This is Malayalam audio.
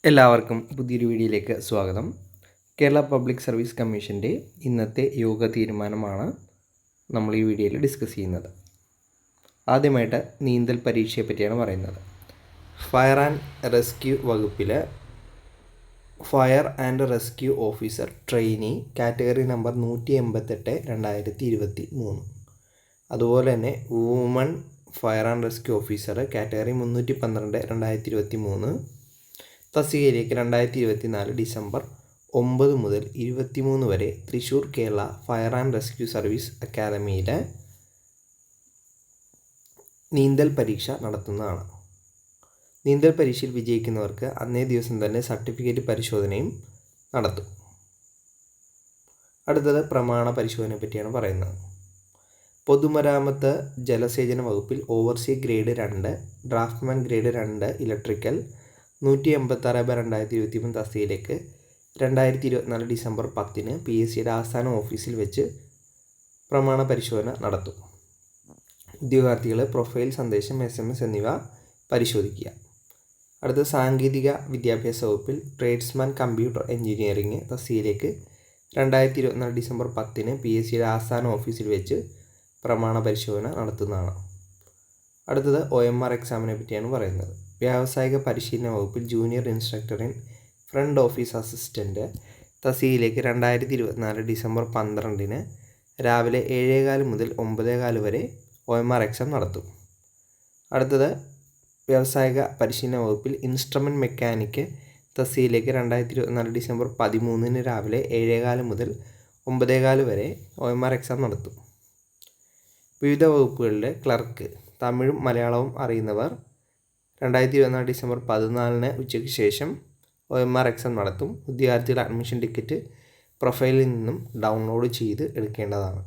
എല്ലാവർക്കും പുതിയൊരു വീഡിയോയിലേക്ക് സ്വാഗതം. കേരള പബ്ലിക് സർവീസ് കമ്മീഷൻ്റെ ഇന്നത്തെ യോഗ തീരുമാനമാണ് നമ്മൾ ഈ വീഡിയോയിൽ ഡിസ്കസ് ചെയ്യുന്നത്. ആദ്യമായിട്ട് നീന്തൽ പരീക്ഷയെ പറ്റിയാണ് പറയുന്നത്. ഫയർ ആൻഡ് റെസ്ക്യൂ വകുപ്പിൽ fire and rescue officer trainee category number 188/2023. അതുപോലെ തന്നെ woman fire and rescue officer category 312/2023 തസ്തികയിലേക്ക് 2024 ഡിസംബർ 9 മുതൽ 23 വരെ Thrissur Kerala fire and rescue service അക്കാദമിയിൽ നീന്തൽ പരീക്ഷ നടത്തുന്നതാണ്. നീന്തൽ പരീക്ഷയിൽ വിജയിക്കുന്നവർക്ക് അന്നേ ദിവസം തന്നെ സർട്ടിഫിക്കറ്റ് പരിശോധനയും നടത്തും. അടുത്തത് പ്രമാണ പരിശോധനയെ പറ്റിയാണ് പറയുന്നത്. പൊതുമരാമത്ത് ജലസേചന വകുപ്പിൽ overseer grade 2, draughtsman grade 2 electrical 186/2023 തസ്തികയിലേക്ക് 2024 ഡിസംബർ 10 PSCയുടെ ആസ്ഥാന ഓഫീസിൽ വെച്ച് പ്രമാണ പരിശോധന നടത്തും. ഉദ്യോഗാർത്ഥികൾ പ്രൊഫൈൽ സന്ദേശം, SMS എന്നിവ പരിശോധിക്കുക. അടുത്ത സാങ്കേതിക വിദ്യാഭ്യാസ വകുപ്പിൽ ട്രേഡ്സ്മാൻ കമ്പ്യൂട്ടർ എഞ്ചിനീയറിംഗ് തസ്തികയിലേക്ക് 2024 ഡിസംബർ 10 PSCയുടെ ആസ്ഥാന ഓഫീസിൽ വെച്ച് പ്രമാണ പരിശോധന നടത്തുന്നതാണ്. അടുത്തത് OMR എക്സാമിനെ പറ്റിയാണ് പറയുന്നത്. വ്യാവസായിക പരിശീലന വകുപ്പിൽ junior instructor in front office assistant തസ്തികയിലേക്ക് 2024 ഡിസംബർ 12 രാവിലെ 7:15 മുതൽ 9:15 വരെ OMR എക്സാം നടത്തും. അടുത്തത് വ്യാവസായിക പരിശീലന വകുപ്പിൽ ഇൻസ്ട്രുമെൻറ്റ് മെക്കാനിക്ക് തസ്തികയിലേക്ക് 2024 ഡിസംബർ 13 രാവിലെ 7:15 മുതൽ 9:15 വരെ OMR എക്സാം നടത്തും. വിവിധ വകുപ്പുകളിലെ ക്ലർക്ക് തമിഴും മലയാളവും അറിയുന്നവർ 2024 ഡിസംബർ 14 ഉച്ചയ്ക്ക് ശേഷം OMR എക്സാം നടത്തും. ഉദ്യോഗാർത്ഥികളുടെ അഡ്മിഷൻ ടിക്കറ്റ് പ്രൊഫൈലിൽ നിന്നും ഡൗൺലോഡ് ചെയ്ത് എടുക്കേണ്ടതാണ്.